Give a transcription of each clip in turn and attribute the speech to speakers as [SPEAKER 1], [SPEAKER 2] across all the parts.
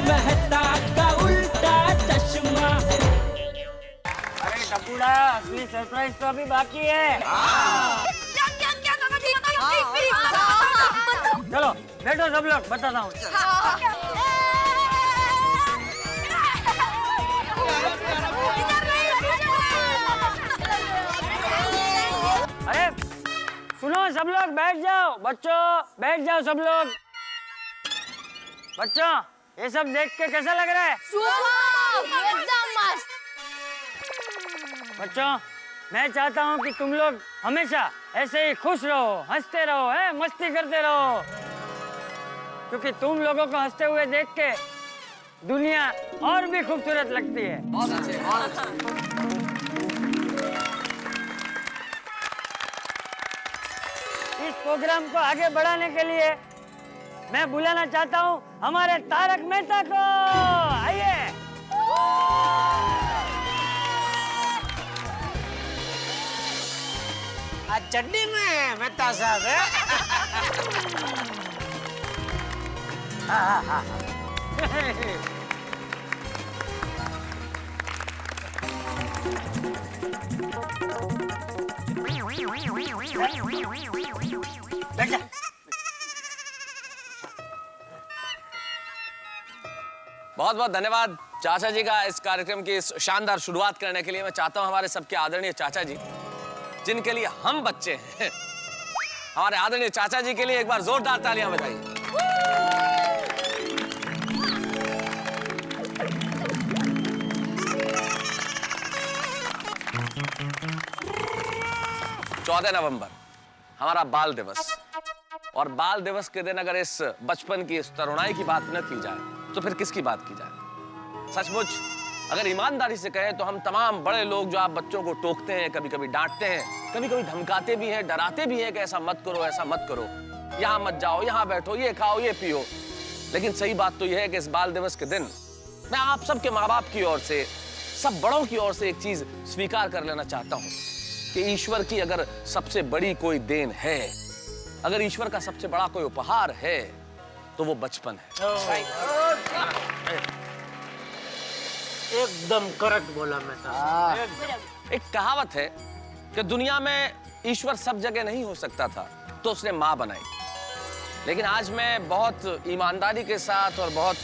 [SPEAKER 1] मेहता का उल्टा चश्मा।
[SPEAKER 2] अरे टपुड़ा, असली सरप्राइज तो अभी बाकी है। चलो बैठो सब लोग, बताता हूँ। अरे सुनो सब लोग, बैठ जाओ बच्चों, बैठ जाओ सब लोग। बच्चों ये सब देख के कैसा लग रहा है?
[SPEAKER 3] एकदम मस्त।
[SPEAKER 2] बच्चों मैं चाहता हूँ कि तुम लोग हमेशा ऐसे ही खुश रहो, हंसते रहो, हैं, मस्ती करते रहो, क्योंकि तुम लोगों को हंसते हुए देख के दुनिया और भी खूबसूरत लगती है।
[SPEAKER 4] बहुत अच्छे, बहुत अच्छे।
[SPEAKER 2] इस प्रोग्राम को आगे बढ़ाने के लिए मैं बुलाना चाहता हूँ हमारे तारक मेहता को। आइए।
[SPEAKER 5] आज चड्डी में मेहता साहब है।
[SPEAKER 4] बहुत बहुत धन्यवाद चाचा जी का इस कार्यक्रम की इस शानदार शुरुआत करने के लिए। मैं चाहता हूं हमारे सबके आदरणीय चाचा जी, जिनके लिए हम बच्चे हैं, हमारे आदरणीय चाचा जी के लिए एक बार जोरदार तालियां बजाइए। 14 नवंबर हमारा बाल दिवस, और बाल दिवस के दिन अगर इस बचपन की, इस तरुणाई की बात न की जाए तो फिर किसकी बात की जाए? सचमुच अगर ईमानदारी से कहें तो हम तमाम बड़े लोग जो आप बच्चों को टोकते हैं, कभी कभी डांटते हैं, कभी कभी धमकाते भी हैं, डराते भी हैं कि ऐसा मत करो, ऐसा मत करो, यहाँ मत जाओ, यहाँ बैठो, ये खाओ, ये पियो, लेकिन सही बात तो यह है कि इस बाल दिवस के दिन मैं आप सबके माँ बाप की ओर से, सब बड़ों की ओर से एक चीज स्वीकार कर लेना चाहता हूँ कि ईश्वर की अगर सबसे बड़ी कोई देन है, अगर ईश्वर का सबसे बड़ा कोई उपहार है तो वो बचपन है।
[SPEAKER 5] एकदम करेक्ट बोला मेहता।
[SPEAKER 4] एक कहावत है कि दुनिया में ईश्वर सब जगह नहीं हो सकता था तो उसने माँ बनाई, लेकिन आज मैं बहुत ईमानदारी के साथ और बहुत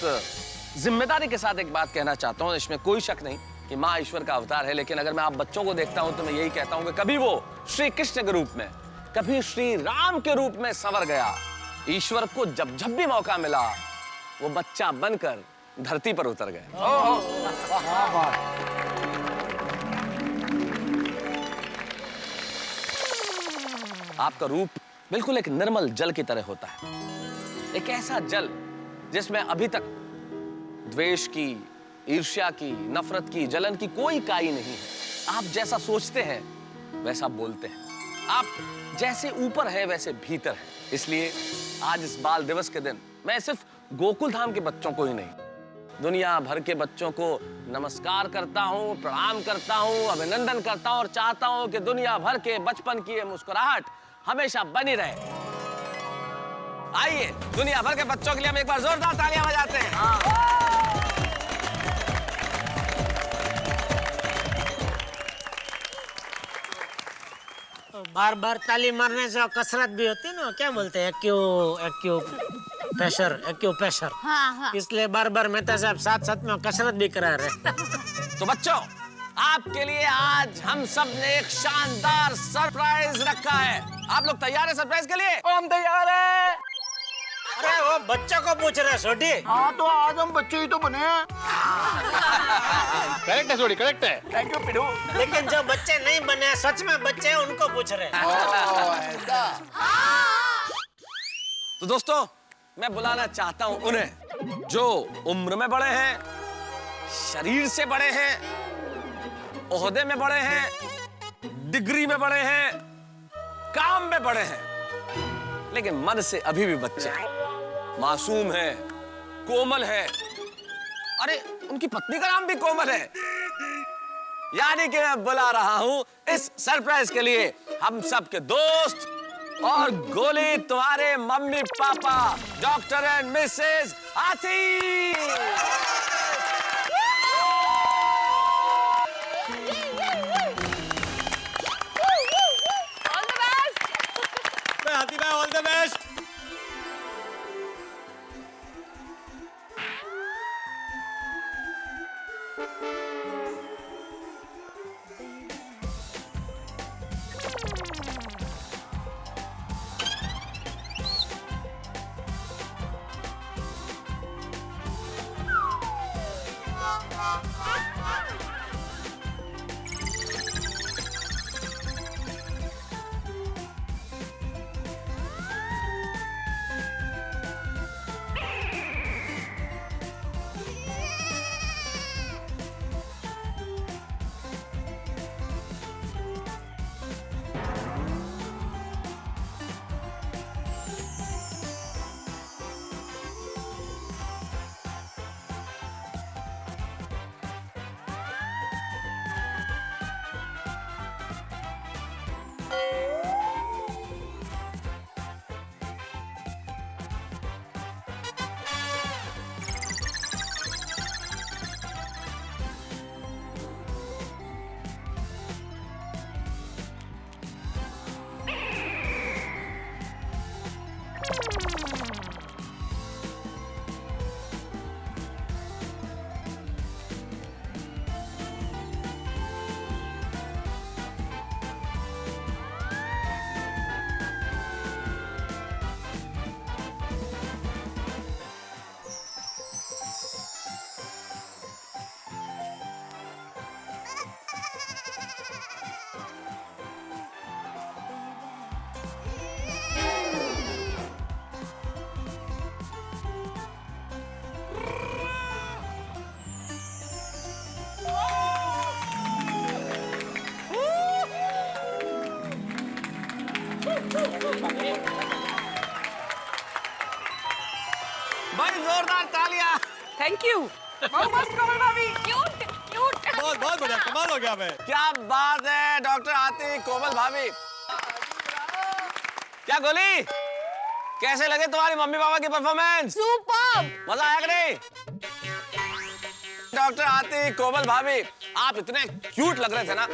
[SPEAKER 4] जिम्मेदारी के साथ एक बात कहना चाहता हूँ, इसमें कोई शक नहीं कि माँ ईश्वर का अवतार है, लेकिन अगर मैं आप बच्चों को देखता हूँ तो मैं यही कहता हूँ कि कभी वो श्री कृष्ण के रूप में, कभी श्री राम के रूप में संवर गया। ईश्वर को जब जब भी मौका मिला वो बच्चा बनकर धरती पर उतर गए। आपका रूप बिल्कुल एक निर्मल जल की तरह होता है, एक ऐसा जल जिसमें अभी तक द्वेष की, ईर्ष्या की, नफरत की, जलन की कोई काई नहीं है। आप जैसा सोचते हैं वैसा बोलते हैं, आप जैसे ऊपर है वैसे भीतर है। इसलिए आज इस बाल दिवस के दिन मैं सिर्फ गोकुल धाम के बच्चों को ही नहीं, दुनिया भर के बच्चों को नमस्कार करता हूं, प्रणाम करता हूं, अभिनंदन करता हूं और चाहता हूं कि दुनिया भर के बचपन की ये मुस्कुराहट हमेशा बनी रहे। आइए दुनिया भर के बच्चों के लिए हम एक बार जोरदार तालियां बजाते हैं।
[SPEAKER 5] बार बार ताली मारने से कसरत भी होती है ना, क्या बोलते हैं, एक्यू प्रेशर।
[SPEAKER 3] हाँ।
[SPEAKER 5] इसलिए बार बार मेहता साहब साथ साथ में कसरत भी करा रहे।
[SPEAKER 4] तो बच्चों आपके लिए आज हम सब ने एक शानदार सरप्राइज रखा है। आप लोग तैयार हैं सरप्राइज के लिए?
[SPEAKER 2] हम तैयार हैं।
[SPEAKER 5] अरे वो बच्चों को पूछ रहे छोटी।
[SPEAKER 6] हाँ तो आज हम बच्चे ही तो बने हैं। करेक्ट है छोटी, करेक्ट है।
[SPEAKER 2] Thank you Pidu.
[SPEAKER 5] लेकिन जो बच्चे नहीं बने, सच में बच्चे हैं, उनको पूछ रहे।
[SPEAKER 6] ऐसा।
[SPEAKER 4] तो दोस्तों मैं बुलाना चाहता हूं उन्हें जो उम्र में बड़े हैं, शरीर से बड़े हैं, ओहदे में बड़े हैं, डिग्री में बड़े हैं, काम में बड़े हैं, लेकिन मन से अभी भी बच्चे हैं, मासूम है, कोमल है। अरे उनकी पत्नी का नाम भी कोमल है। यानी कि मैं बुला रहा हूं इस सरप्राइज के लिए हम सब के दोस्त और गोली तुम्हारे mummy papa, doctor and Mrs आती। भाई जोरदार तालियां।
[SPEAKER 7] Thank you. बहुत मस्त कमल भाभी।
[SPEAKER 3] Cute cute.
[SPEAKER 8] बहुत बढ़िया, कमाल हो गया भाई।
[SPEAKER 4] क्या बात है डॉक्टर आती, कोमल भाभी। क्या गोली, कैसे लगे तुम्हारी मम्मी पापा की परफॉर्मेंस?
[SPEAKER 3] सुपर।
[SPEAKER 4] मजा आया कि नहीं? डॉक्टर आती, कोमल भाभी, आप इतने क्यूट लग रहे थे ना,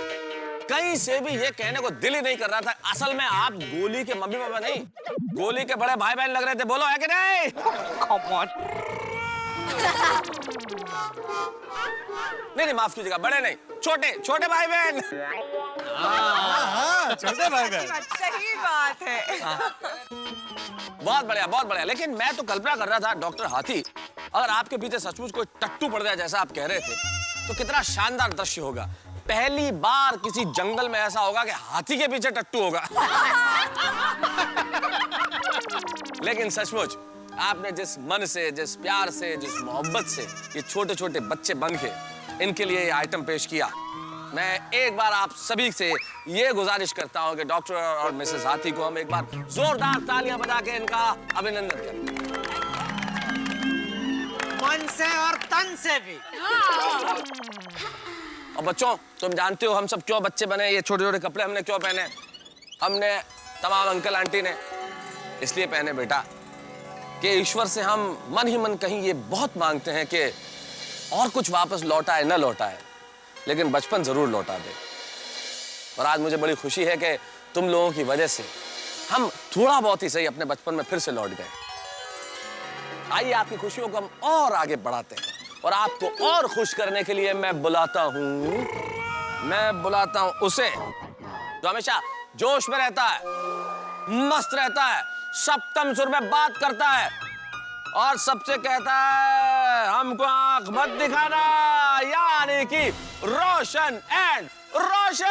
[SPEAKER 4] कहीं से भी ये कहने को दिल ही नहीं कर रहा था असल में आप गोली के मम्मी पापा नहीं, गोली के बड़े भाई बहन लग रहे थे। बोलो है कि नहीं? नहीं, माफ कीजिएगा, बड़े नहीं, छोटे छोटे भाई बहन।
[SPEAKER 8] छोटे भाई बहन।
[SPEAKER 7] सही बात है।
[SPEAKER 4] बहुत बढ़िया, बहुत बढ़िया। लेकिन मैं तो कल्पना कर रहा था डॉक्टर हाथी, अगर आपके पीछे सचमुच कोई टट्टू पड़ जाए जैसा आप कह रहे थे, तो कितना शानदार दृश्य होगा। पहली बार किसी जंगल में ऐसा होगा कि हाथी के पीछे टट्टू होगा। लेकिन सचमुच आपने जिस मन से, जिस प्यार से, जिस मोहब्बत से ये छोटे छोटे बच्चे बन के इनके लिए ये आइटम पेश किया, मैं एक बार आप सभी से ये गुजारिश करता हूं कि डॉक्टर और मिसेस हाथी को हम एक बार जोरदार तालियां बजा के इनका अभिनंदन करें।
[SPEAKER 5] मन से और तन से भी।
[SPEAKER 4] और बच्चों, तुम जानते हो हम सब क्यों बच्चे बने, ये छोटे छोटे कपड़े हमने क्यों पहने? हमने तमाम अंकल आंटी ने इसलिए पहने बेटा कि ईश्वर से हम मन ही मन कहीं ये बहुत मांगते हैं कि और कुछ वापस लौटाए न लौटाए, लेकिन बचपन जरूर लौटा दे। और आज मुझे बड़ी खुशी है कि तुम लोगों की वजह से हम थोड़ा बहुत ही सही अपने बचपन में फिर से लौट गए। आइए आपकी खुशियों को हम और आगे बढ़ाते हैं और आपको और खुश करने के लिए मैं बुलाता हूं उसे जो हमेशा जोश में रहता है, मस्त रहता है, सप्तम सुर में बात करता है और सबसे कहता है हमको आंख मत दिखाना, यानी कि रोशन एंड रोशन।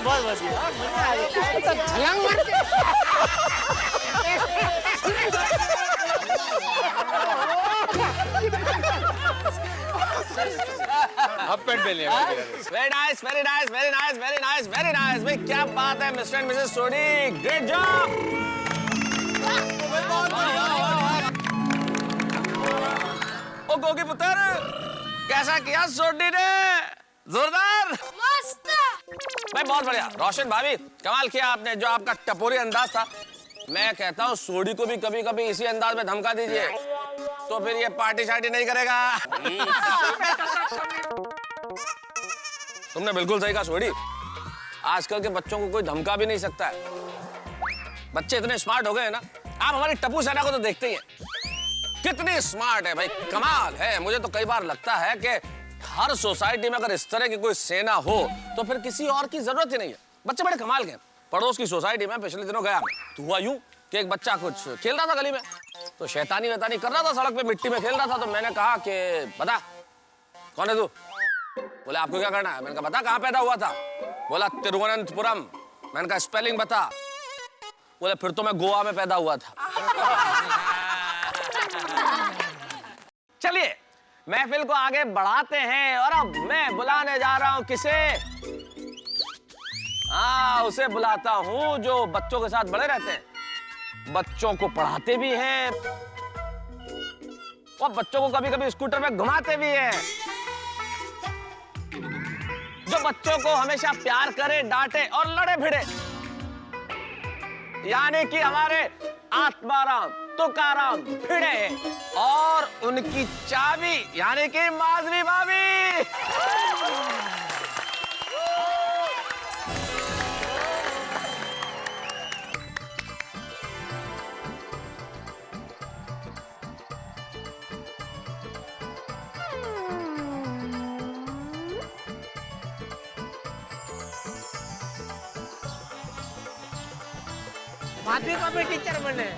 [SPEAKER 5] बहुत बढ़िया मजा आ गया छलांग मार के
[SPEAKER 8] हाफ पैंट पहन लिया
[SPEAKER 4] very nice very nice very nice very nice very nice भाई क्या बात है mister and misses Sodhi great job ओ गोगी पुत्र कैसा किया सोडी ने जोरदार
[SPEAKER 3] मस्त
[SPEAKER 4] भाई बहुत बढ़िया रोशन भाभी कमाल किया आपने जो आपका टपोरी अंदाज था मैं कहता हूँ सोडी को भी कभी कभी इसी अंदाज में धमका दीजिए तो फिर ये पार्टी शार्टी नहीं करेगा तुमने बिल्कुल सही कहा सोडी आजकल के बच्चों को कोई धमका भी नहीं सकता है बच्चे इतने स्मार्ट हो गए हैं ना आप हमारी टप्पू सेना को तो देखते ही हैं कितनी स्मार्ट है भाई कमाल है मुझे तो कई बार लगता है कि हर सोसाइटी में अगर इस तरह की कोई सेना हो तो फिर किसी और की जरूरत ही नहीं है बच्चे बड़े कमाल के पड़ोस की सोसाइटी में पिछले दिनों गया तो हुआ यूं कि एक बच्चा कुछ खेल रहा था गली में तो शैतानी वैतानी कर रहा था सड़क पे मिट्टी में खेल रहा था तो मैंने कहा कि बता कौन है तू बोले आपको क्या करना है मैंने कहा बता कहाँ पैदा हुआ था बोला तिरुवनंतपुरम मैंने कहा स्पेलिंग बता बोले फिर तो मैं गोवा में पैदा हुआ था चलिए महफिल को आगे बढ़ाते हैं और अब मैं बुलाने जा रहा हूं किसे उसे बुलाता हूं जो बच्चों के साथ बड़े रहते हैं बच्चों को पढ़ाते भी हैं और बच्चों को कभी कभी स्कूटर में घुमाते भी हैं जो बच्चों को हमेशा प्यार करे डांटे और लड़े भिड़े यानी कि हमारे आत्माराम तुकाराम भिड़े और उनकी चाबी यानी कि माधवी भाभी
[SPEAKER 5] माधवी का भी टीचर बने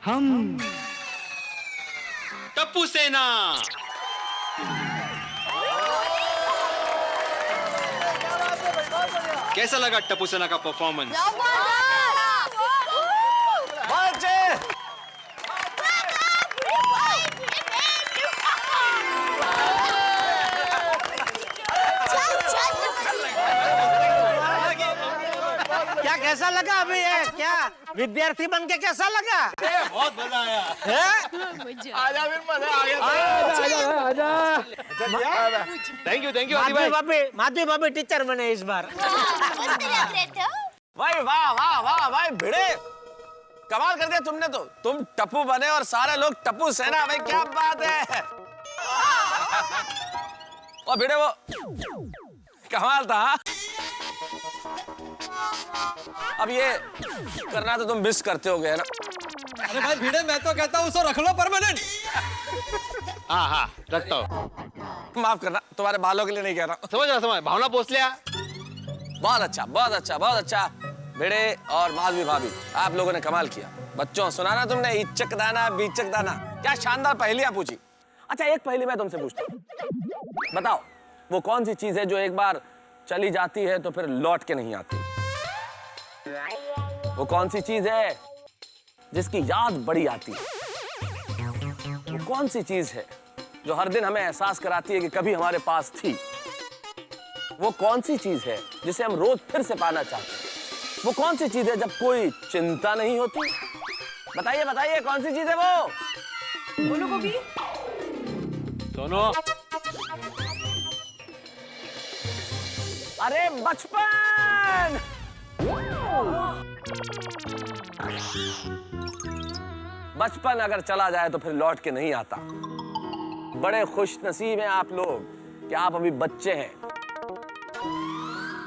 [SPEAKER 1] हम
[SPEAKER 8] टप्पू सेना कैसा लगा टप्पू सेना का परफॉर्मेंस
[SPEAKER 5] क्या कैसा लगा अभी ये क्या विद्यार्थी बन के कैसा लगा
[SPEAKER 8] बहुत मजा आया
[SPEAKER 6] आजा फिर मजा आ गया
[SPEAKER 8] थैंक यू
[SPEAKER 5] माधवी भाभी टीचर बने इस बार
[SPEAKER 3] मस्त लग रहे थे
[SPEAKER 4] भाई वाह वाह वाह भाई भिड़े कमाल कर दिया तुमने तो। तुम टप्पू बने और सारे लोग टप्पू सेना। भाई क्या बात है। और भिड़े वो कमाल था। अब ये करना तो तुम मिस करते होगे है ना।
[SPEAKER 8] अरे भाई भिड़े, मैं तो कहता हूँ उसको रख लो परमानेंट। हाँ हाँ रखता हूँ।
[SPEAKER 4] माफ करना, तुम्हारे बालों के लिए नहीं कह रहा।
[SPEAKER 8] समझ रहा, समझ, भावना पोस लिया।
[SPEAKER 4] बहुत अच्छा, बहुत अच्छा, बहुत अच्छा। भिड़े और माधवी भाभी, आप लोगों ने कमाल किया। बच्चों सुना ना तुमने, इचक दाना बीचक दाना, क्या शानदार पहेलियां पूछी। अच्छा एक पहेली मैं तुमसे पूछता हूँ, बताओ वो कौन सी चीज है जो एक बार चली जाती है तो फिर लौट के नहीं आती। वो कौन सी चीज है जिसकी याद बड़ी आती है। वो कौन सी चीज है जो हर दिन हमें एहसास कराती है कि कभी हमारे पास थी। वो कौन सी चीज है जिसे हम रोज फिर से पाना चाहते हैं। वो कौन सी चीज है जब कोई चिंता नहीं होती। बताइए बताइए कौन सी चीज है वो।
[SPEAKER 7] बोलो गोभी।
[SPEAKER 8] दोनों।
[SPEAKER 4] अरे बचपन। बचपन अगर चला जाए तो फिर लौट के नहीं आता। बड़े खुश नसीब हैं आप लोग कि आप अभी बच्चे हैं।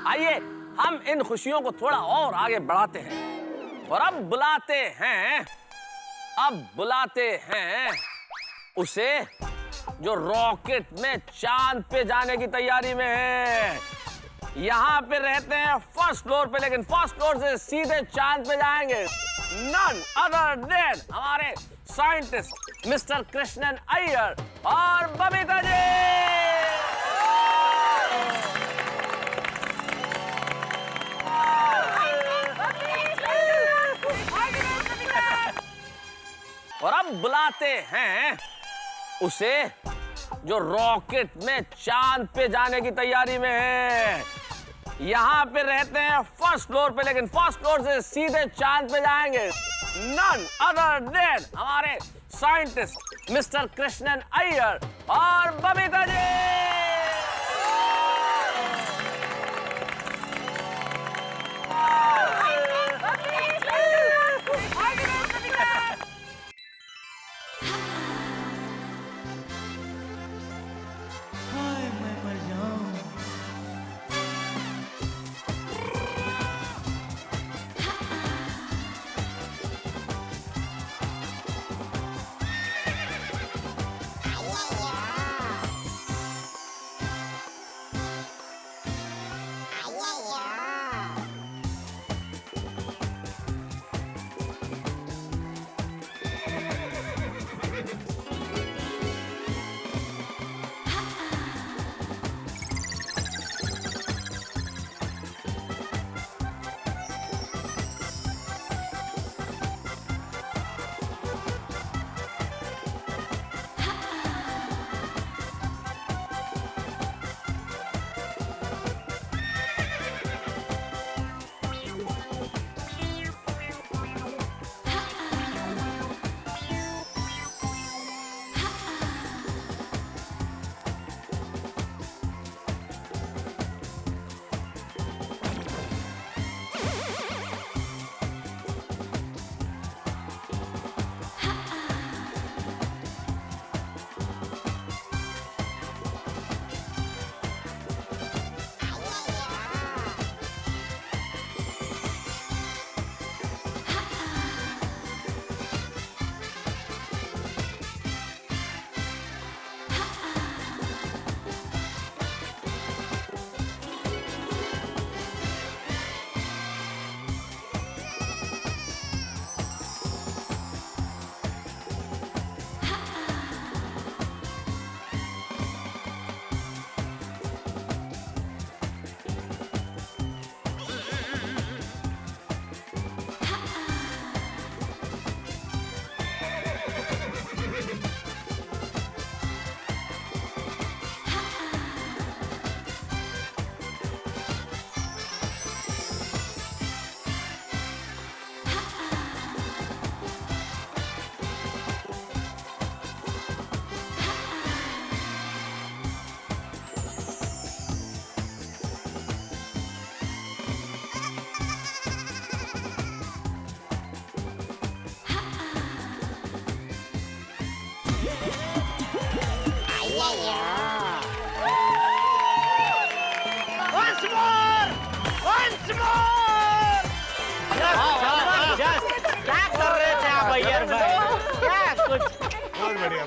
[SPEAKER 4] आइए हम इन खुशियों को थोड़ा और आगे बढ़ाते हैं और अब बुलाते हैं उसे जो रॉकेट में चांद पे जाने की तैयारी में है। यहाँ पे रहते हैं फर्स्ट फ्लोर पे, लेकिन फर्स्ट फ्लोर से सीधे चांद पे जाएंगे। नन अदर देन हमारे साइंटिस्ट मिस्टर कृष्णन अय्यर और बबीता जी। और अब बुलाते हैं उसे जो रॉकेट में चांद पे जाने की तैयारी में है। यहाँ पे रहते हैं फर्स्ट फ्लोर पे, लेकिन फर्स्ट फ्लोर से सीधे चांद पे जाएंगे। नन अदर देन हमारे साइंटिस्ट मिस्टर कृष्णन अय्यर और बबीता जी।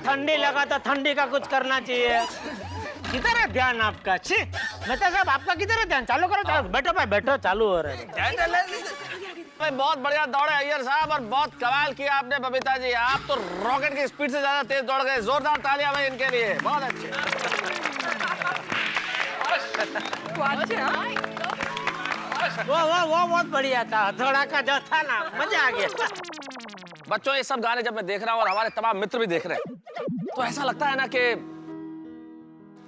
[SPEAKER 5] ठंडी लगा तो ठंडी का कुछ करना चाहिए। किधर है ध्यान आपका? छी, मेहता साहब आपका किधर है ध्यान? चालू करो, चालू बैठो भाई, बैठो, चालू हो रहा है।
[SPEAKER 4] बहुत बढ़िया दौड़े अय्यर साहब और बहुत कमाल किया आपने बबीता जी। आप तो रॉकेट की स्पीड से ज्यादा तेज दौड़ गए। जोरदार तालियां भाई इनके लिए, बहुत अच्छे।
[SPEAKER 5] वो बहुत बढ़िया था, थोड़ा का जो था ना, मजा आ गया।
[SPEAKER 4] बच्चों ये सब गाने जब मैं देख रहा हूँ और हमारे तमाम मित्र भी देख रहे हैं, तो ऐसा लगता है ना कि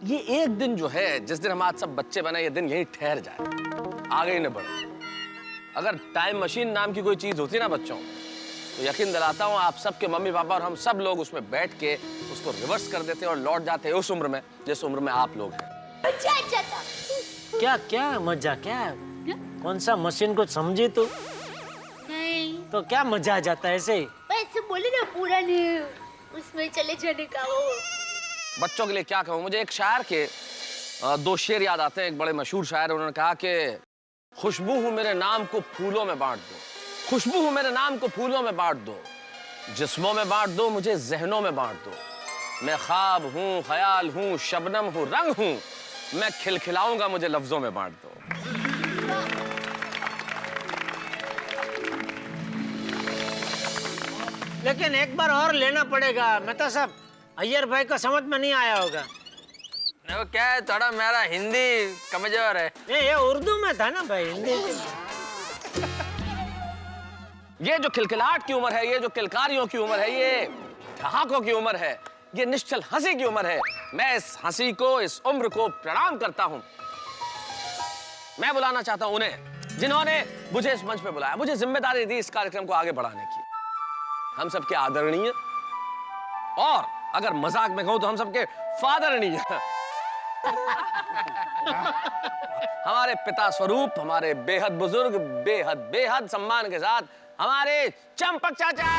[SPEAKER 4] ये एक दिन जो है, जिस दिन हम आज सब बच्चे बने, ये दिन यहीं ठहर जाए, आगे ही न बढ़े। अगर टाइम मशीन नाम की कोई चीज होती ना बच्चों, तो यकीन दिलाता हूँ आप सबके मम्मी पापा और हम सब लोग उसमें बैठ के उसको रिवर्स कर देते और लौट जाते उस उम्र में जिस उम्र में आप लोग हैं।
[SPEAKER 5] क्या क्या मजा, क्या कौन सा मशीन को समझी तू?
[SPEAKER 3] नहीं,
[SPEAKER 5] तो क्या मजा आ जाता है ऐसे ही?
[SPEAKER 3] वैसे बोले ना पूरा नहीं उसमें चले जाने का वो।
[SPEAKER 4] बच्चों के लिए क्या कहूँ, मुझे एक शायर के दो शेर याद आते हैं। एक बड़े मशहूर शायर, उन्होंने कहा कि खुशबू हूँ मेरे नाम को फूलों में बांट दो, खुशबू हूँ मेरे नाम को फूलों में बांट दो, जिस्मों में बांट दो, मुझे जहनों में बांट दो। मैं ख्वाब हूँ, ख्याल हूँ, शबनम हूँ, रंग हूँ, मैं खिलखिलाऊंगा, मुझे लफ्जों में बांट दो।
[SPEAKER 5] लेकिन एक बार और लेना पड़ेगा, मैं तो सब अय्यर भाई को समझ में नहीं आया होगा।
[SPEAKER 6] वो क्या है, थोड़ा मेरा हिंदी कमजोर है।
[SPEAKER 5] ये उर्दू में था ना भाई, हिंदी।
[SPEAKER 4] ये जो खिलखिलाहट की उम्र है, ये जो किलकारियों की उम्र है, ये ठहाकों की उम्र है, ये निश्चल हंसी की उम्र है। मैं इस हंसी को, इस उम्र को प्रणाम करता हूं। मैं बुलाना चाहता हूं उन्हें जिन्होंने मुझे इस मंच पे बुलाया, मुझे जिम्मेदारी दी इस कार्यक्रम को आगे बढ़ाने की। हम सबके आदरणीय और अगर मजाक में कहूं तो हम सबके फादरणीय हमारे पिता स्वरूप, हमारे बेहद बुजुर्ग, बेहद बेहद सम्मान के साथ हमारे चंपक चाचा।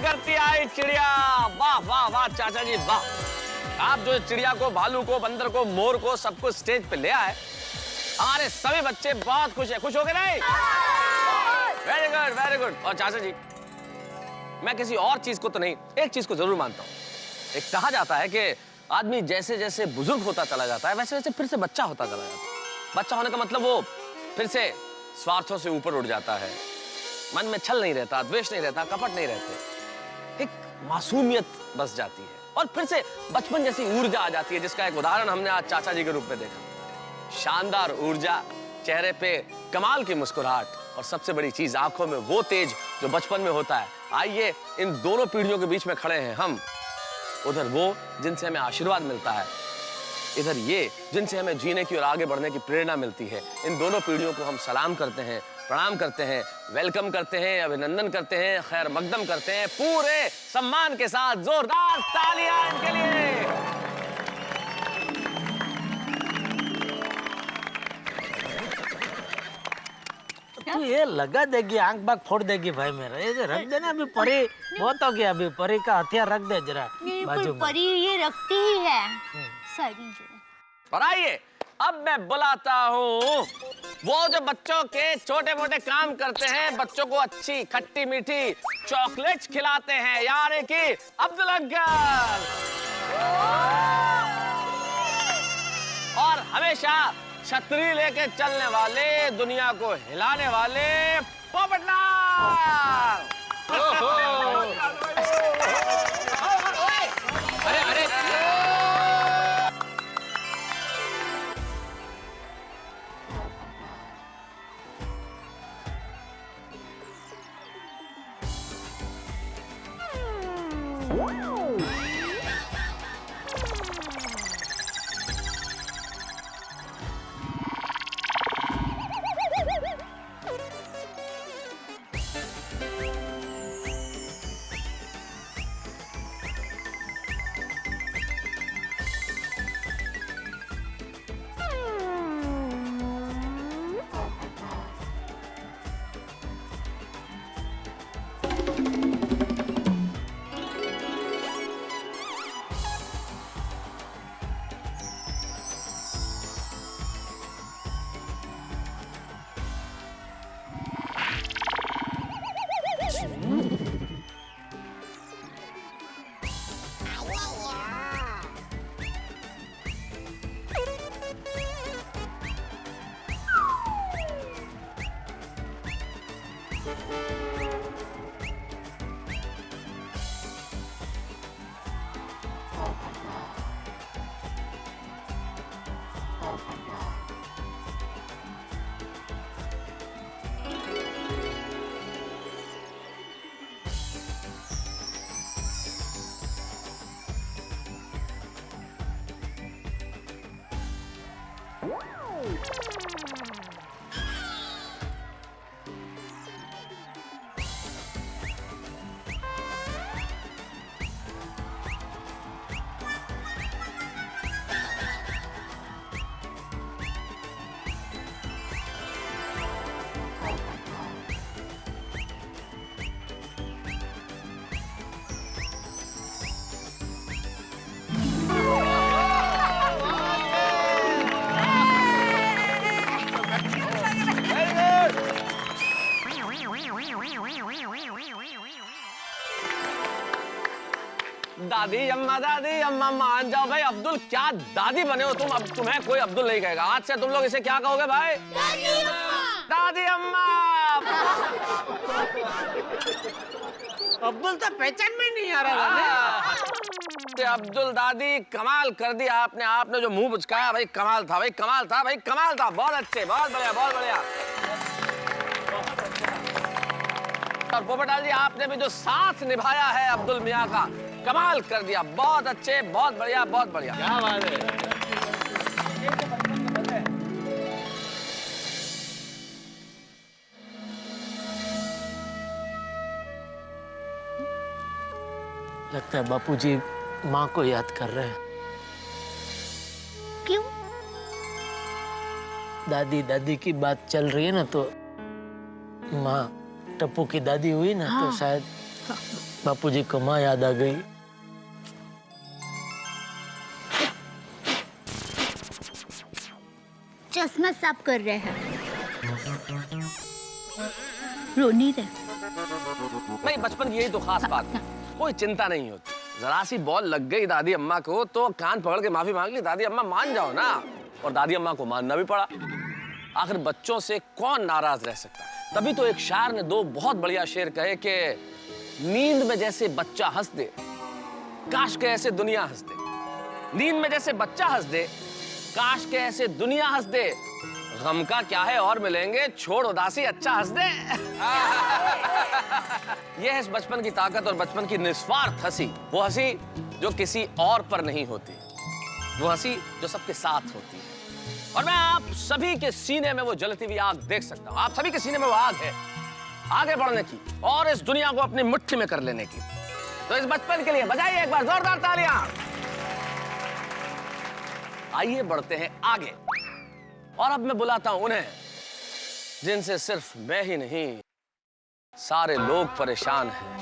[SPEAKER 4] करती आई चिड़िया। वाह वाह वाह चाचा जी वाह। आप जो चिड़िया को, भालू को, बंदर को, मोर को, सबको स्टेज पे ले आए। हमारे सभी बच्चे बहुत खुश हैं। खुश हो गए नहीं? Very good very good. और चाचा जी, मैं किसी और चीज को तो नहीं, एक चीज को जरूर मानता हूँ। एक कहा जाता है कि आदमी जैसे जैसे बुजुर्ग होता चला जाता है, वैसे वैसे फिर से बच्चा होता चला जाता है। बच्चा होने का मतलब वो फिर से स्वार्थों से ऊपर उठ जाता है, मन में छल नहीं रहता, द्वेष नहीं रहता, कपट नहीं रहते, एक मासूमियत बस जाती है और फिर से बचपन जैसी ऊर्जा आ जाती है, जिसका एक उदाहरण हमने आज चाचा जी के रूप में देखा। शानदार ऊर्जा, चेहरे पे कमाल की मुस्कुराहट और सबसे बड़ी चीज आंखों में वो तेज जो बचपन में होता है। आइए इन दोनों पीढ़ियों के बीच में खड़े हैं हम, उधर वो जिनसे हमें आशीर्वाद मिलता है, इधर ये जिनसे हमें जीने की और आगे बढ़ने की प्रेरणा मिलती है। इन दोनों पीढ़ियों को हम सलाम करते हैं, प्रणाम करते हैं, वेलकम करते हैं, अभिनंदन करते हैं, खैर मकदम करते हैं। पूरे सम्मान के साथ जोरदार तालियां इनके लिए।
[SPEAKER 5] तू ये लगा देगी, आंख बाग फोड़ देगी भाई मेरा। ये जो रख देना अभी, परी बहुत हो गया, अभी परी का हथियार रख दे जरा बाजू में।
[SPEAKER 3] परी ये रखती ही है सारी जो।
[SPEAKER 4] और आइए अब मैं बुलाता हूँ वो जो बच्चों के छोटे मोटे काम करते हैं, बच्चों को अच्छी खट्टी मीठी चॉकलेट्स खिलाते हैं, यानी कि अब्दुल अंकल। और हमेशा छतरी लेके चलने वाले, दुनिया को हिलाने वाले पोपटलाल। दादी अम्मा मान जाओ भाई। अब्दुल क्या दादी बने हो तुम, अब तुम्हें कोई अब्दुल नहीं कहेगा। आज से तुम लोग इसे क्या कहोगे भाई? दादी अम्मा।
[SPEAKER 5] अब्दुल तो पहचान में नहीं आ रहा।
[SPEAKER 4] अब्दुल दादी कमाल कर दिया आपने। आपने जो मुंह बुचकाया भाई कमाल था, भाई कमाल था, भाई कमाल था। बहुत अच्छे, बहुत बढ़िया, बहुत बढ़िया। और पोपटलाल जी आपने भी जो साथ निभाया है अब्दुल मियां का, कमाल कर दिया। बहुत अच्छे, बहुत बढ़िया, बहुत बढ़िया।
[SPEAKER 8] क्या बात है।
[SPEAKER 5] लगता है बापूजी माँ को याद कर रहे हैं।
[SPEAKER 3] क्यों?
[SPEAKER 5] दादी की बात चल रही है ना, तो माँ टप्पू की दादी हुई ना, तो शायद बापूजी को माँ याद आ गई।
[SPEAKER 3] चश्मा साफ कर रहे हैं। रो नहीं रहे।
[SPEAKER 4] नहीं, बचपन की यही तो खास बात है, कोई चिंता नहीं होती। जरा सी बॉल लग गई दादी अम्मा को तो कान पकड़ के माफी मांग ली। दादी अम्मा मान जाओ ना। और दादी अम्मा को मानना भी पड़ा। आखिर बच्चों से कौन नाराज रह सकता है। तभी तो एक शायर ने दो बहुत बढ़िया शेर कहे कि नींद में जैसे बच्चा हंस दे, काश के ऐसे दुनिया हंस दे। नींद में जैसे बच्चा हंस दे, काश के ऐसे दुनिया हंस दे। गम का क्या है, और मिलेंगे, छोड़ उदासी, अच्छा हंस दे। ये है इस बचपन की ताकत और बचपन की निस्वार्थ हंसी। वो हंसी जो किसी और पर नहीं होती, वो हंसी जो सबके साथ होती है। और मैं आप सभी के सीने में वो जलती हुई आग देख सकता हूं। आप सभी के सीने में वो आग है, आगे बढ़ने की और इस दुनिया को अपनी मुट्ठी में कर लेने की। तो इस बचपन के लिए बजाइए एक बार जोरदार तालियां। आइए बढ़ते हैं आगे, और अब मैं बुलाता हूं उन्हें जिनसे सिर्फ मैं ही नहीं, सारे लोग परेशान हैं।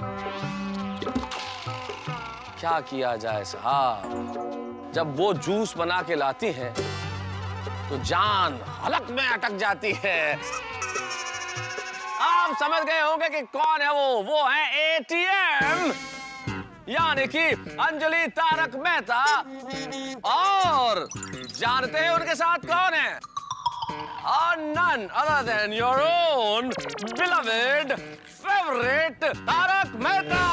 [SPEAKER 4] क्या किया जाए साहब, जब वो जूस बना के लाती हैं तो जान हलक में अटक जाती है। आप समझ गए होंगे कि कौन है वो है एटीएम, यानी कि अंजलि तारक मेहता। और जानते हैं उनके साथ कौन है? None other than your own beloved favorite Tarak Mehta.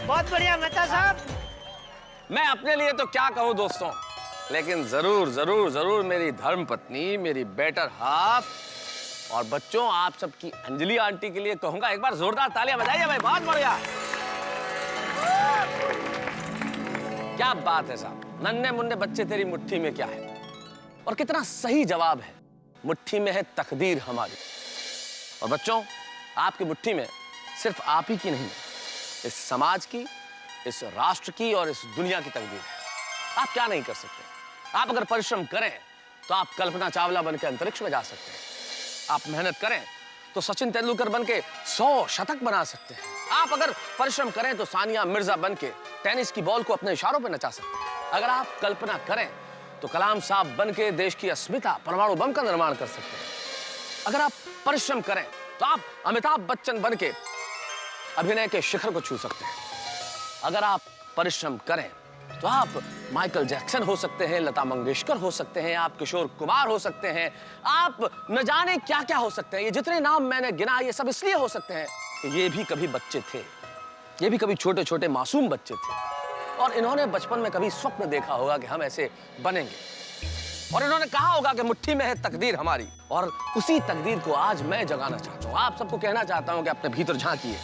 [SPEAKER 5] बहुत बढ़िया मेहता साहब।
[SPEAKER 4] मैं अपने लिए तो क्या कहूं दोस्तों, लेकिन जरूर जरूर जरूर मेरी धर्म पत्नी, मेरी बेटर हाफ और बच्चों, आप सबकी अंजलि आंटी के लिए कहूंगा एक बार जोरदार तालियां बजाइए भाई। बहुत बढ़िया, क्या बात है साहब। नन्हे मुन्ने बच्चे तेरी मुट्ठी में क्या है, और कितना सही जवाब है, मुट्ठी में है तकदीर हमारी। और बच्चों, आपकी मुट्ठी में सिर्फ आप ही की नहीं, इस समाज की, इस राष्ट्र की और इस दुनिया की तकदीर है। आप क्या नहीं कर सकते। आप अगर परिश्रम करें तो आप कल्पना चावला बनकर अंतरिक्ष में जा सकते हैं। आप मेहनत करें तो सचिन तेंदुलकर बनके 100 शतक बना सकते हैं। आप अगर परिश्रम करें तो सानिया मिर्जा बनके टेनिस की बॉल को अपने इशारों पर नचा सकते हैं। अगर आप कल्पना करें तो कलाम साहब बनके देश की अस्मिता परमाणु बम का निर्माण कर सकते हैं। अगर आप परिश्रम करें तो आप अमिताभ बच्चन बनके अभिनय के शिखर को छू सकते हैं। अगर आप परिश्रम करें तो आप माइकल जैक्सन हो सकते हैं, लता मंगेशकर हो सकते हैं, आप किशोर कुमार हो सकते हैं, आप न जाने क्या क्या हो सकते हैं। ये जितने नाम मैंने गिना, ये सब इसलिए हो सकते हैं कि ये भी कभी बच्चे थे, ये भी कभी छोटे छोटे मासूम बच्चे थे और इन्होंने बचपन में कभी स्वप्न देखा होगा कि हम ऐसे बनेंगे और इन्होंने कहा होगा कि मुट्ठी में है तकदीर हमारी और उसी तकदीर को आज मैं जगाना चाहता हूँ। आप सबको कहना चाहता हूँ कि अपने भीतर झांकिए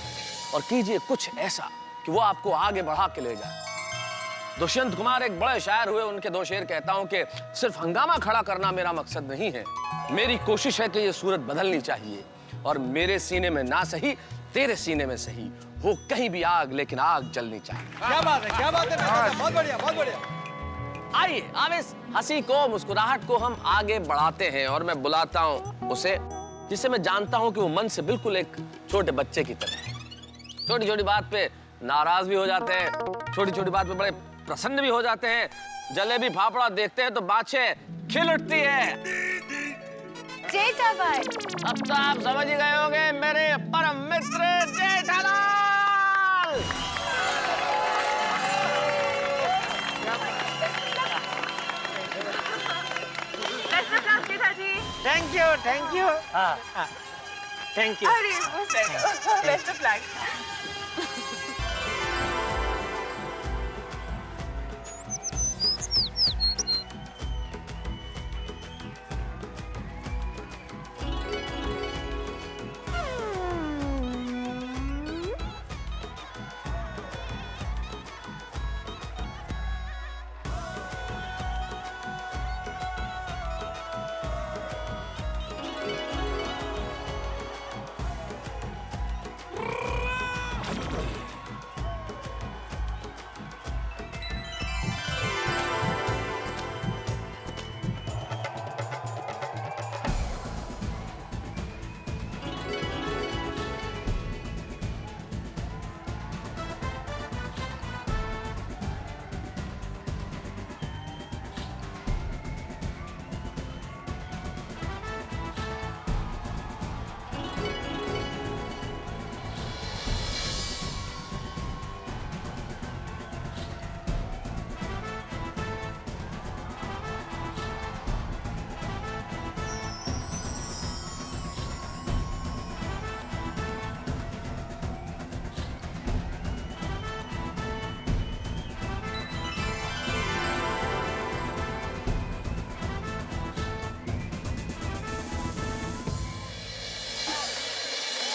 [SPEAKER 4] और कीजिए कुछ ऐसा कि वो आपको आगे बढ़ा के ले जाए। दुष्यंत कुमार एक बड़े शायर हुए, उनके दो शेर कहता हूँ कि सिर्फ हंगामा खड़ा करना मेरा मकसद नहीं है, मेरी कोशिश है कि ये सूरत बदलनी चाहिए और मेरे सीने में ना सही तेरे सीने में सही हो कहीं भी आग, लेकिन आग जलनी चाहिए।
[SPEAKER 8] क्या बात है मेहता साहब, बहुत बढ़िया बहुत बढ़िया।
[SPEAKER 4] आइए अब इस हंसी को मुस्कुराहट को हम आगे बढ़ाते हैं और मैं बुलाता हूँ उसे जिसे मैं जानता हूँ कि वो मन से बिल्कुल एक छोटे बच्चे की तरह है। छोटी छोटी बात पे नाराज भी हो जाते हैं, छोटी छोटी बात पे बड़े प्रसन्न भी हो जाते हैं। जलेबी फाफड़ा देखते हैं तो बाछे खिल उठती है।
[SPEAKER 3] जेठालाल।
[SPEAKER 4] अब तो आप समझ ही गए होंगे मेरे परम मित्र Jethalal.
[SPEAKER 7] Best of luck, Jethaji.
[SPEAKER 5] Thank you हाँ थैंक यू।
[SPEAKER 7] अरे बेस्ट ऑफ लक।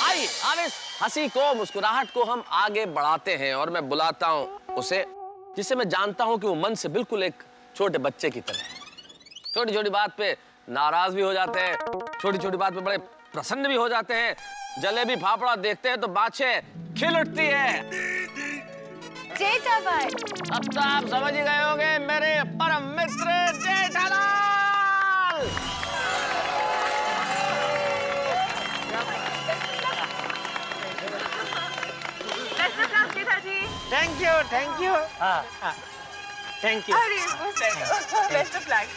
[SPEAKER 4] आइए अब इस हंसी को मुस्कुराहट को हम आगे बढ़ाते हैं और मैं बुलाता हूँ उसे जिसे मैं जानता हूँ कि वो मन से बिल्कुल एक छोटे बच्चे की तरह है। छोटी छोटी बात पे नाराज भी हो जाते हैं, छोटी छोटी बात पे बड़े प्रसन्न भी हो जाते हैं। जलेबी फाफड़ा देखते हैं तो बाछे खिल उठती है।
[SPEAKER 3] जेठालाल।
[SPEAKER 4] अब तो आप समझ ही गए होंगे मेरे परम मित्र Jethalal.
[SPEAKER 7] Best of luck, Jethaji.
[SPEAKER 5] Thank you हाँ थैंक यू।
[SPEAKER 7] अरे बेस्ट ऑफ लक।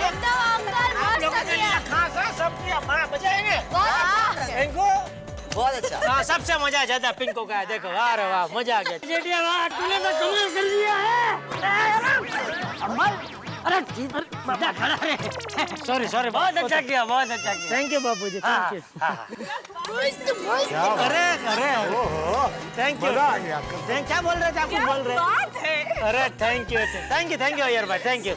[SPEAKER 3] एकदम अंकल
[SPEAKER 5] आप लोगों
[SPEAKER 3] मस्त
[SPEAKER 5] ने
[SPEAKER 3] किया।
[SPEAKER 5] खास है, सब किया बड़ा मजा है ना
[SPEAKER 3] वाह
[SPEAKER 5] पिंको
[SPEAKER 9] बहुत अच्छा।
[SPEAKER 5] हाँ सबसे मजा ज्यादा पिंको का है। देखो वाह रे वाह मजा आ गया।
[SPEAKER 2] जेठिया वाह तूने तो कमाल कर दिया है कमाल। अरे बड़ा खड़ा है।
[SPEAKER 5] सॉरी सॉरी
[SPEAKER 2] बहुत अच्छा किया, बहुत अच्छा किया।
[SPEAKER 5] Thank you Bapu ji thank you.
[SPEAKER 3] मस्त मस्त।
[SPEAKER 5] अरे अरे ओहो थैंक यू क्या बोल रहे थे आप कुछ बोल रहे
[SPEAKER 7] बात है।
[SPEAKER 5] अरे थैंक यू अय्यर भाई थैंक यू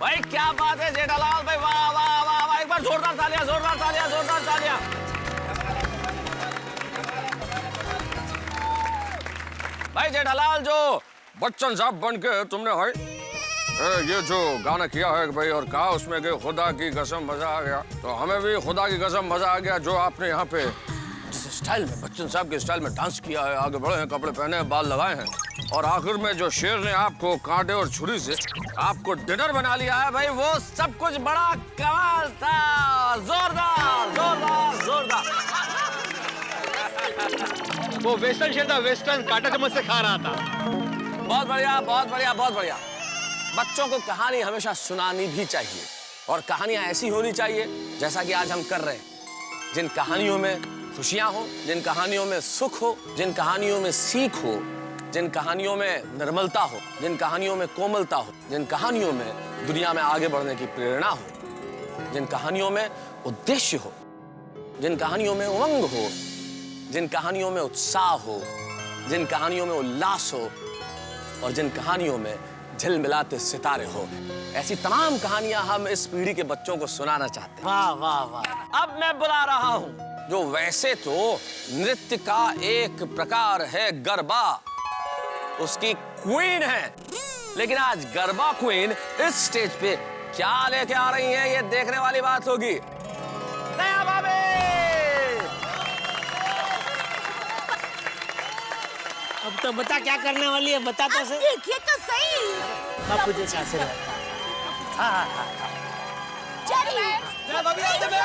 [SPEAKER 4] भाई क्या बात है जेठालाल भाई, वाह वाह वाह वाह, एक बार जोरदार तालियां, जोरदार तालियां, जोरदार तालियां। भाई जेठालाल जो बच्चन साहब बन के तुमने भाई ये जो गाना किया है भाई और कहा उसमें कि खुदा की कसम मजा आ गया, तो हमें भी खुदा की कसम मजा आ गया जो आपने यहाँ पे जिस स्टाइल में बच्चन साहब के स्टाइल में डांस किया है, आगे बढ़े हैं, कपड़े पहने हैं, बाल लगाए हैं और आखिर में जो शेर ने आपको कांटे और छुरी से आपको डिनर बना लिया है भाई, वो सब कुछ बड़ा कमाल था। जोरदार जोरदार जोरदार।
[SPEAKER 8] वो वेस्टर्न शेर था, वेस्टर्न कांटा चम्मच से खा रहा था।
[SPEAKER 4] बहुत बढ़िया बहुत बढ़िया बहुत बढ़िया। बच्चों को कहानी हमेशा सुनानी भी चाहिए और कहानियां ऐसी होनी चाहिए जैसा कि आज हम कर रहे हैं, जिन कहानियों में खुशियां हो, जिन कहानियों में सुख हो, जिन कहानियों में सीख हो, जिन कहानियों में निर्मलता हो, जिन कहानियों में कोमलता हो, जिन कहानियों में दुनिया में आगे बढ़ने की प्रेरणा हो, जिन कहानियों में उद्देश्य हो, जिन कहानियों में उमंग हो, जिन कहानियों में उत्साह हो, जिन कहानियों में उल्लास हो और जिन कहानियों में झिलमिलाते सितारे हो, ऐसी तमाम कहानियां हम इस पीढ़ी के बच्चों को सुनाना चाहते हैं।
[SPEAKER 5] वाह वाह वाह।
[SPEAKER 4] अब मैं बुला रहा हूं जो वैसे तो नृत्य का एक प्रकार है गरबा, उसकी क्वीन है, लेकिन आज गरबा क्वीन इस स्टेज पे क्या लेके आ रही है ये देखने वाली बात होगी। दया भाभी
[SPEAKER 5] अब तो बता क्या करने वाली है, बता तो सही।
[SPEAKER 3] देखिए तो सही।
[SPEAKER 5] बापू जी का आशीर्वाद। हाँ
[SPEAKER 3] चलिए।
[SPEAKER 7] All the best, David.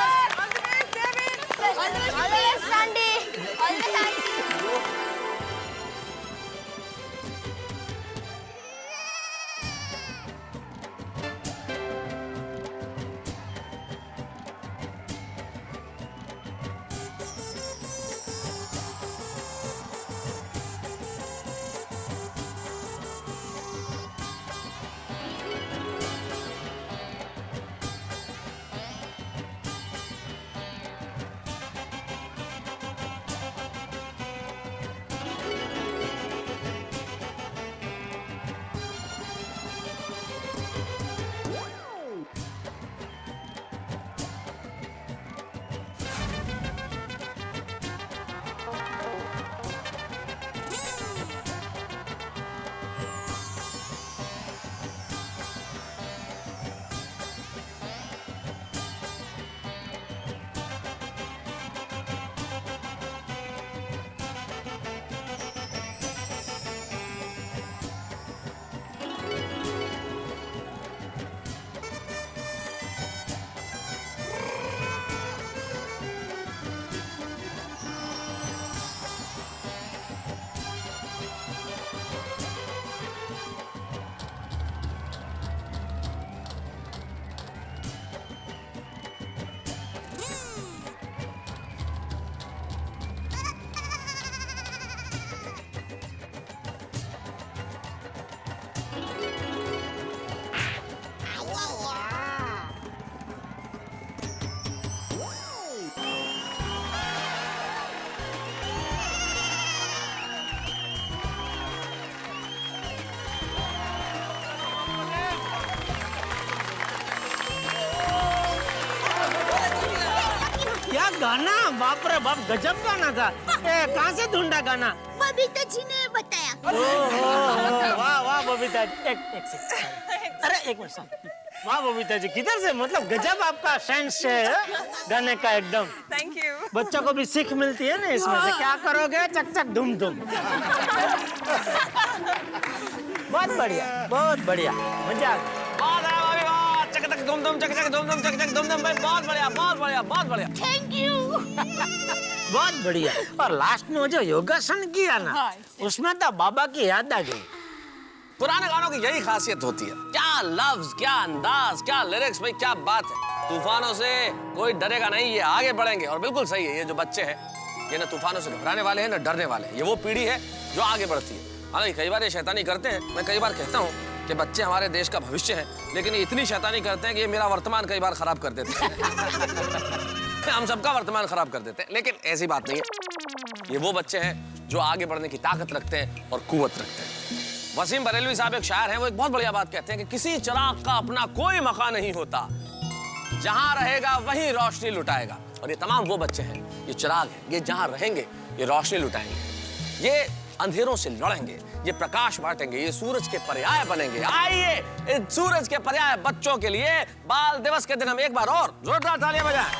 [SPEAKER 3] All the best, Sandy. All the best.
[SPEAKER 5] क्या गाना, बाप रे बाप गजब गाना था। कहाँ से ढूंढा गाना?
[SPEAKER 3] बबीता जी ने बताया।
[SPEAKER 5] वाह वाह बबीता जी, एक सेकंड। अरे एक मिनट, वाह बबीता जी किधर से, मतलब गजब आपका सेंस है गाने का एकदम।
[SPEAKER 7] Thank you.
[SPEAKER 5] बच्चों को भी सीख मिलती है ना इसमें से। क्या करोगे, चक चक धुम धुम। बहुत बढ़िया मजा आ गया।
[SPEAKER 4] बहुत है भाभी, वाह, चक चक धूम धूम, चक चक धूम धूम, चक चक धूम धूम भाई, बहुत बढ़िया बहुत बढ़िया बहुत बढ़िया।
[SPEAKER 3] Thank you.
[SPEAKER 5] बहुत बढ़िया। और लास्ट में वो जो योगासन किया ना, उसमें तो बाबा की याद आ गई।
[SPEAKER 4] पुराने गानों की यही खासियत होती है, क्या क्या लफ्ज, क्या अंदाज, क्या लिरिक्स, भाई क्या बात है। तूफानों से कोई डरेगा नहीं, ये आगे बढ़ेंगे। और बिल्कुल सही है, ये जो बच्चे हैं ये ना तूफानों से घबराने वाले हैं ना डरने वाले हैं। ये वो पीढ़ी है जो आगे बढ़ती है। हालांकि कई बार ये शैतानी करते हैं, मैं कई बार कहता हूँ कि बच्चे हमारे देश का भविष्य है, लेकिन ये इतनी शैतानी करते हैं कि ये मेरा वर्तमान कई बार खराब कर देते हैं। हम सबका वर्तमान खराब कर देते हैं, लेकिन ऐसी बात नहीं है। ये वो बच्चे हैं जो आगे बढ़ने की ताकत रखते हैं और कुव्वत रखते हैं। वसीम बरेलवी साहब एक शायर हैं, वो एक बहुत बढ़िया बात कहते हैं कि किसी चिराग का अपना कोई मकान नहीं होता, जहां रहेगा वहीं रोशनी लुटाएगा। और ये तमाम वो बच्चे हैं, ये चिराग हैं, ये जहां रहेंगे ये रोशनी लुटाएंगे, ये अंधेरों से लड़ेंगे, ये प्रकाश बांटेंगे, ये सूरज के पर्याय बनेंगे। आइए इस सूरज के पर्याय बच्चों के लिए बाल दिवस के दिन हम एक बार और जोरदार तालियां बजाएं।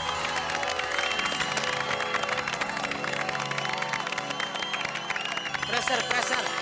[SPEAKER 5] Pressure pressure.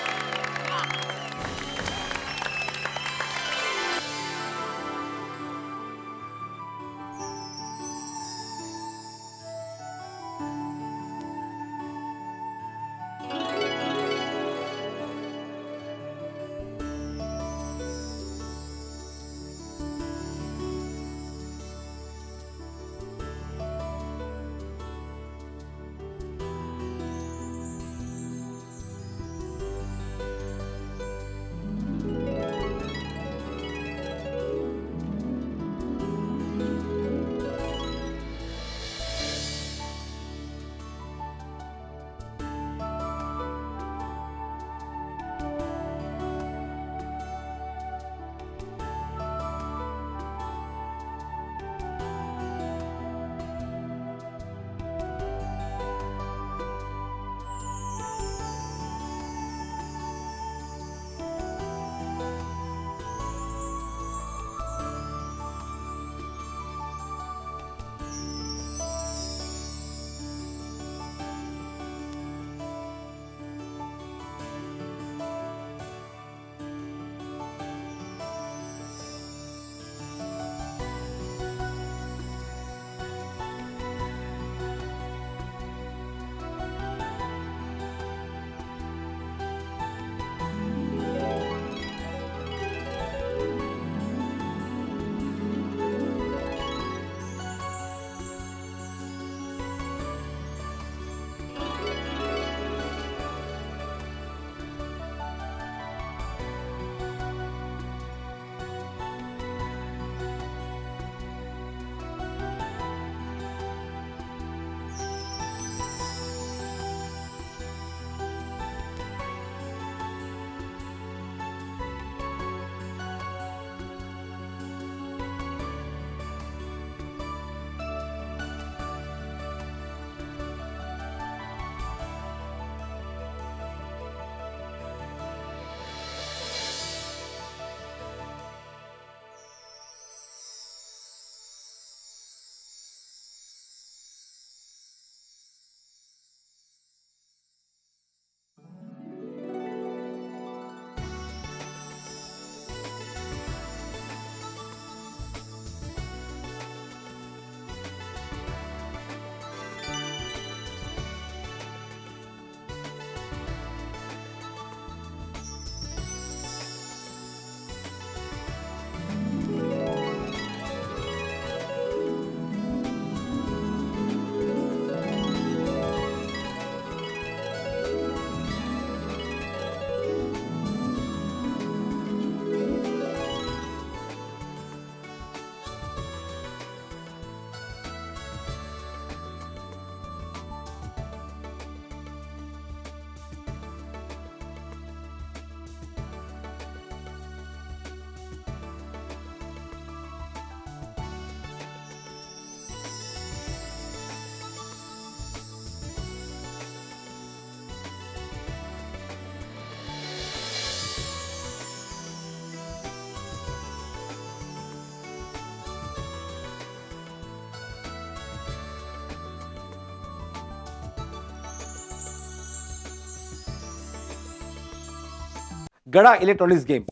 [SPEAKER 1] गड़ा इलेक्ट्रॉनिक्स गेम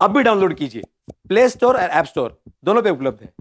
[SPEAKER 1] अब भी डाउनलोड कीजिए, प्ले स्टोर और ऐप स्टोर दोनों पे उपलब्ध है।